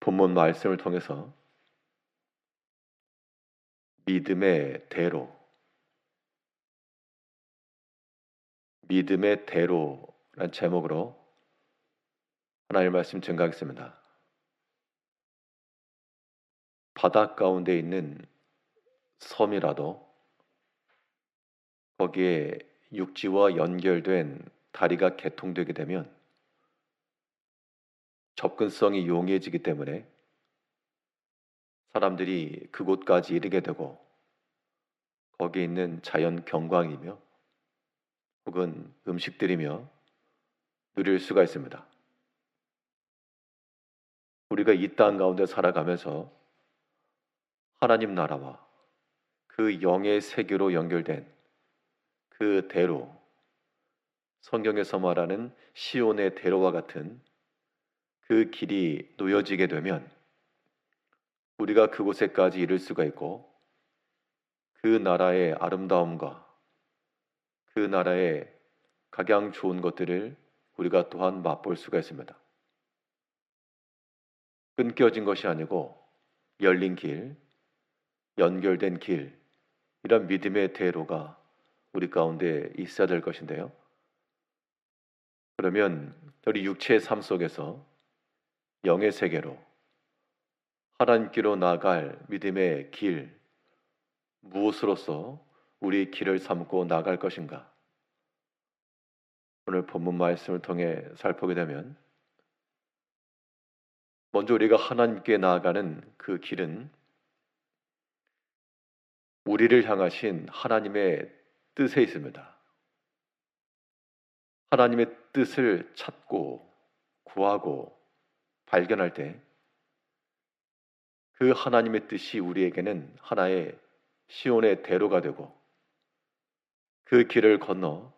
본문 말씀을 통해서 믿음의 대로, 믿음의 대로란 제목으로 하나님의 말씀 증가하겠습니다. 바다 가운데 있는 섬이라도 거기에 육지와 연결된 다리가 개통되게 되면 접근성이 용이해지기 때문에 사람들이 그곳까지 이르게 되고 거기에 있는 자연 경광이며 혹은 음식들이며 누릴 수가 있습니다. 우리가 이 땅 가운데 살아가면서 하나님 나라와 그 영의 세계로 연결된 그 대로, 성경에서 말하는 시온의 대로와 같은 그 길이 놓여지게 되면 우리가 그곳에까지 이를 수가 있고 그 나라의 아름다움과 그 나라의 각양 좋은 것들을 우리가 또한 맛볼 수가 있습니다. 끊겨진 것이 아니고 열린 길, 연결된 길, 이런 믿음의 대로가 우리 가운데 있어야 될 것인데요. 그러면 우리 육체의 삶 속에서 영의 세계로 하나님께로 나아갈 믿음의 길, 무엇으로서 우리 길을 삼고 나갈 것인가? 오늘 본문 말씀을 통해 살펴보게 되면 먼저 우리가 하나님께 나아가는 그 길은 우리를 향하신 하나님의 뜻에 있습니다. 하나님의 뜻을 찾고 구하고 발견할 때 그 하나님의 뜻이 우리에게는 하나의 시온의 대로가 되고 그 길을 건너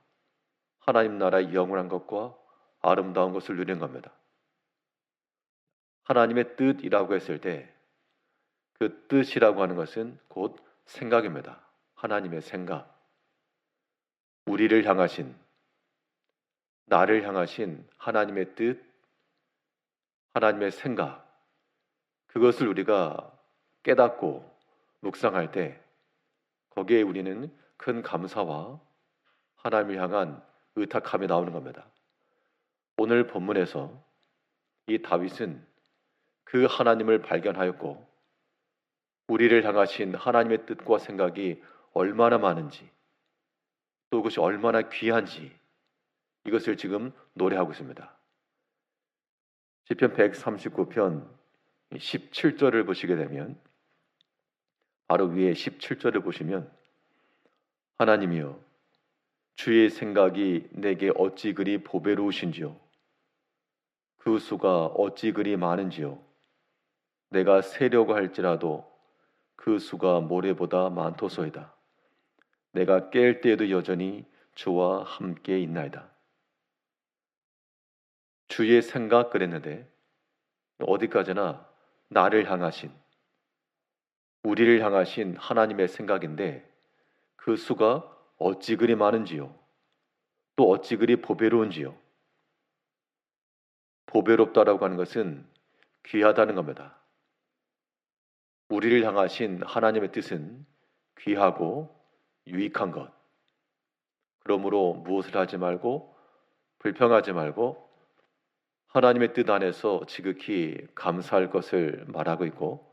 하나님 나라의 영원한 것과 아름다운 것을 누리는 겁니다. 하나님의 뜻이라고 했을 때 그 뜻이라고 하는 것은 곧 생각입니다. 하나님의 생각, 우리를 향하신, 나를 향하신 하나님의 뜻, 하나님의 생각, 그것을 우리가 깨닫고 묵상할 때 거기에 우리는 큰 감사와 하나님을 향한 의탁함이 나오는 겁니다. 오늘 본문에서 이 다윗은 그 하나님을 발견하였고 우리를 향하신 하나님의 뜻과 생각이 얼마나 많은지 또 그것이 얼마나 귀한지 이것을 지금 노래하고 있습니다. 시편 139편 17절을 보시게 되면 바로 위에 17절을 보시면 하나님이여 주의 생각이 내게 어찌 그리 보배로우신지요 그 수가 어찌 그리 많은지요 내가 세려고 할지라도 그 수가 모래보다 많도소이다 내가 깰 때에도 여전히 주와 함께 있나이다. 주의 생각 그랬는데 어디까지나 나를 향하신 우리를 향하신 하나님의 생각인데 그 수가 어찌 그리 많은지요 또 어찌 그리 보배로운지요. 보배롭다라고 하는 것은 귀하다는 겁니다. 우리를 향하신 하나님의 뜻은 귀하고 유익한 것. 그러므로 무엇을 하지 말고 불평하지 말고 하나님의 뜻 안에서 지극히 감사할 것을 말하고 있고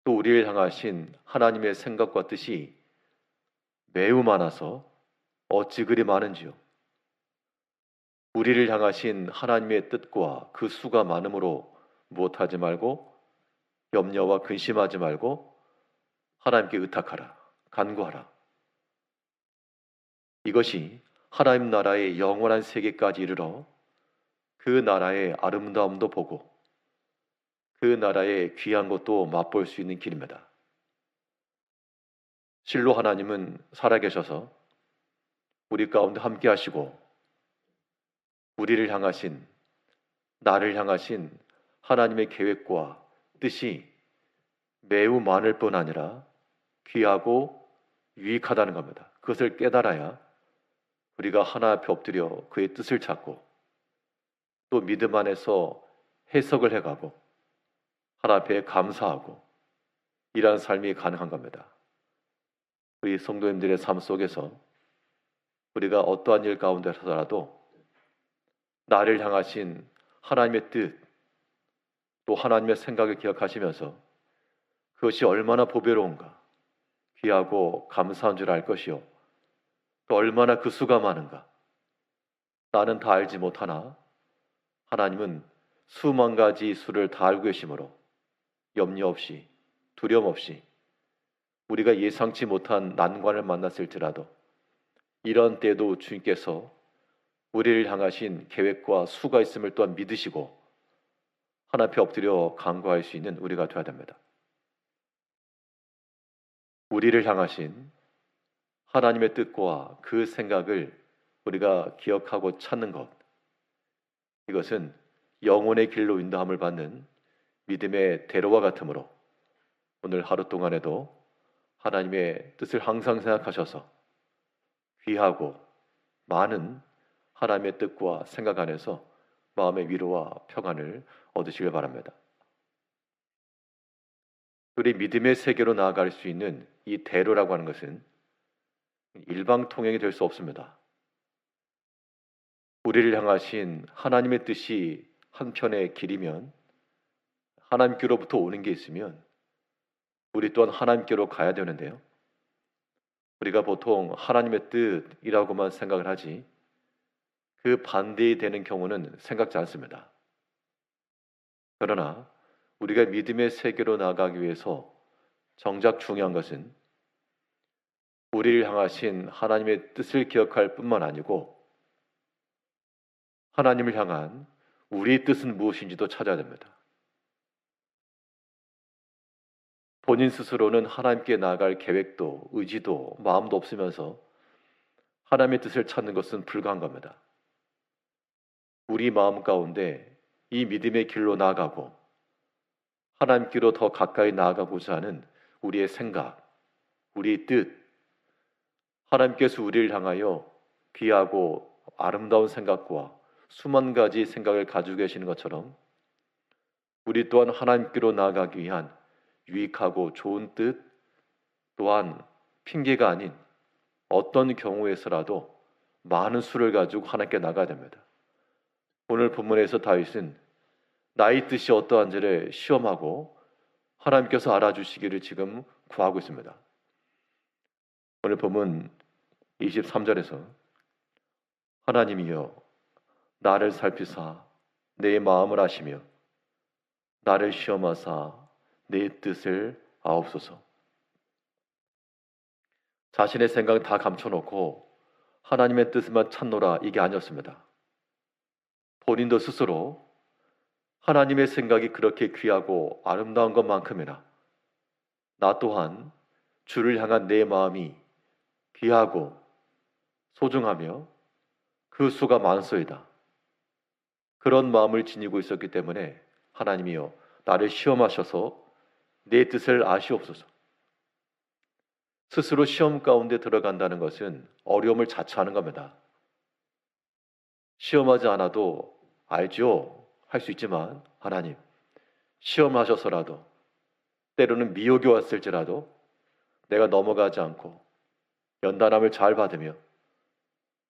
또 우리를 향하신 하나님의 생각과 뜻이 매우 많아서 어찌 그리 많은지요. 우리를 향하신 하나님의 뜻과 그 수가 많으므로 무엇하지 말고 염려와 근심하지 말고 하나님께 의탁하라, 간구하라. 이것이 하나님 나라의 영원한 세계까지 이르러 그 나라의 아름다움도 보고 그 나라의 귀한 것도 맛볼 수 있는 길입니다. 실로 하나님은 살아계셔서 우리 가운데 함께 하시고 우리를 향하신 나를 향하신 하나님의 계획과 뜻이 매우 많을 뿐 아니라 귀하고 유익하다는 겁니다. 그것을 깨달아야 우리가 하나 앞에 엎드려 그의 뜻을 찾고 또 믿음 안에서 해석을 해가고 하나님 앞에 감사하고 이러한 삶이 가능한 겁니다. 우리 성도님들의 삶 속에서 우리가 어떠한 일 가운데서라도 나를 향하신 하나님의 뜻, 또 하나님의 생각을 기억하시면서 그것이 얼마나 보배로운가, 귀하고 감사한 줄 알 것이요, 또 얼마나 그 수가 많은가. 나는 다 알지 못하나 하나님은 수만 가지 수를 다 알고 계시므로 염려 없이 두려움 없이 우리가 예상치 못한 난관을 만났을지라도 이런 때도 주님께서 우리를 향하신 계획과 수가 있음을 또한 믿으시고 하나님 앞에 엎드려 간구할 수 있는 우리가 되어야 됩니다. 우리를 향하신 하나님의 뜻과 그 생각을 우리가 기억하고 찾는 것, 이것은 영혼의 길로 인도함을 받는 믿음의 대로와 같으므로 오늘 하루 동안에도 하나님의 뜻을 항상 생각하셔서 귀하고 많은 하나님의 뜻과 생각 안에서 마음의 위로와 평안을 얻으시길 바랍니다. 우리 믿음의 세계로 나아갈 수 있는 이 대로라고 하는 것은 일방통행이 될 수 없습니다. 우리를 향하신 하나님의 뜻이 한편의 길이면, 하나님께로부터 오는 게 있으면 우리 또한 하나님께로 가야 되는데요. 우리가 보통 하나님의 뜻이라고만 생각을 하지 그 반대이 되는 경우는 생각지 않습니다. 그러나 우리가 믿음의 세계로 나아가기 위해서 정작 중요한 것은 우리를 향하신 하나님의 뜻을 기억할 뿐만 아니고 하나님을 향한 우리의 뜻은 무엇인지도 찾아야 됩니다. 본인 스스로는 하나님께 나아갈 계획도 의지도 마음도 없으면서 하나님의 뜻을 찾는 것은 불가한 겁니다. 우리 마음 가운데 이 믿음의 길로 나아가고 하나님께로 더 가까이 나아가고자 하는 우리의 생각, 우리의 뜻, 하나님께서 우리를 향하여 귀하고 아름다운 생각과 수만 가지 생각을 가지고 계시는 것처럼 우리 또한 하나님께로 나아가기 위한 유익하고 좋은 뜻, 또한 핑계가 아닌 어떤 경우에서라도 많은 수를 가지고 하나님께 나가야 됩니다. 오늘 본문에서 다윗은 나의 뜻이 어떠한지를 시험하고 하나님께서 알아주시기를 지금 구하고 있습니다. 오늘 본문 23절에서 하나님이여 나를 살피사 내 마음을 아시며 나를 시험하사 내 뜻을 아옵소서. 자신의 생각 다 감춰놓고 하나님의 뜻만 찾노라, 이게 아니었습니다. 본인도 스스로 하나님의 생각이 그렇게 귀하고 아름다운 것만큼이나 나 또한 주를 향한 내 마음이 귀하고 소중하며 그 수가 많소이다. 그런 마음을 지니고 있었기 때문에 하나님이여 나를 시험하셔서 내 뜻을 아시옵소서. 스스로 시험 가운데 들어간다는 것은 어려움을 자처하는 겁니다. 시험하지 않아도 알죠. 할 수 있지만 하나님 시험하셔서라도 때로는 미혹이 왔을지라도 내가 넘어가지 않고 연단함을 잘 받으며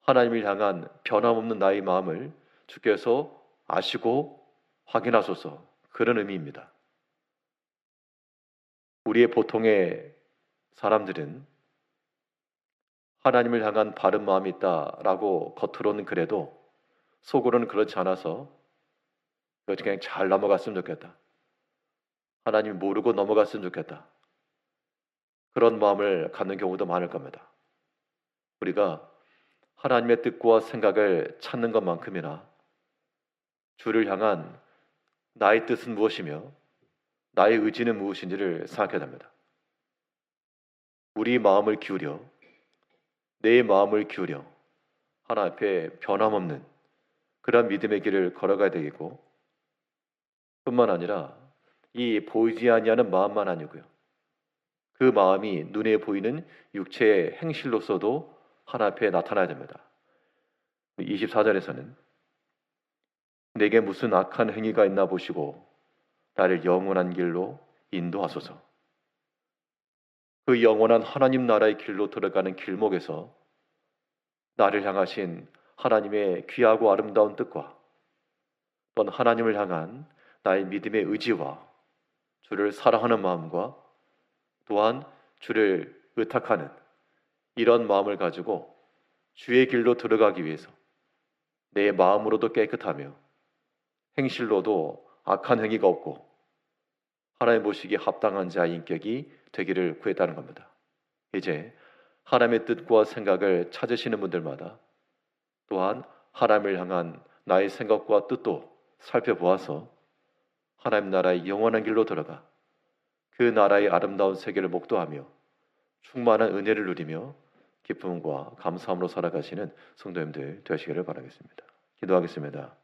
하나님을 향한 변함없는 나의 마음을 주께서 아시고 확인하소서, 그런 의미입니다. 우리의 보통의 사람들은 하나님을 향한 바른 마음이 있다라고 겉으로는 그래도 속으로는 그렇지 않아서 그냥 잘 넘어갔으면 좋겠다, 하나님 모르고 넘어갔으면 좋겠다, 그런 마음을 갖는 경우도 많을 겁니다. 우리가 하나님의 뜻과 생각을 찾는 것만큼이나 주를 향한 나의 뜻은 무엇이며 나의 의지는 무엇인지를 생각해야 됩니다. 우리 마음을 기울여, 내 마음을 기울여 하나님 앞에 변함없는 그런 믿음의 길을 걸어가야 되겠고, 뿐만 아니라 이 보이지 아니하는 마음만 아니고요, 그 마음이 눈에 보이는 육체의 행실로서도 하나님 앞에 나타나야 됩니다. 24절에서는 내게 무슨 악한 행위가 있나 보시고 나를 영원한 길로 인도하소서. 그 영원한 하나님 나라의 길로 들어가는 길목에서 나를 향하신 하나님의 귀하고 아름다운 뜻과 또한 하나님을 향한 나의 믿음의 의지와 주를 사랑하는 마음과 또한 주를 의탁하는 이런 마음을 가지고 주의 길로 들어가기 위해서 내 마음으로도 깨끗하며 행실로도 악한 행위가 없고 하나님 보시기에 합당한 자의 인격이 되기를 구했다는 겁니다. 이제 하나님의 뜻과 생각을 찾으시는 분들마다 또한 하나님을 향한 나의 생각과 뜻도 살펴보아서 하나님 나라의 영원한 길로 들어가 그 나라의 아름다운 세계를 목도하며 충만한 은혜를 누리며 기쁨과 감사함으로 살아가시는 성도님들 되시기를 바라겠습니다. 기도하겠습니다.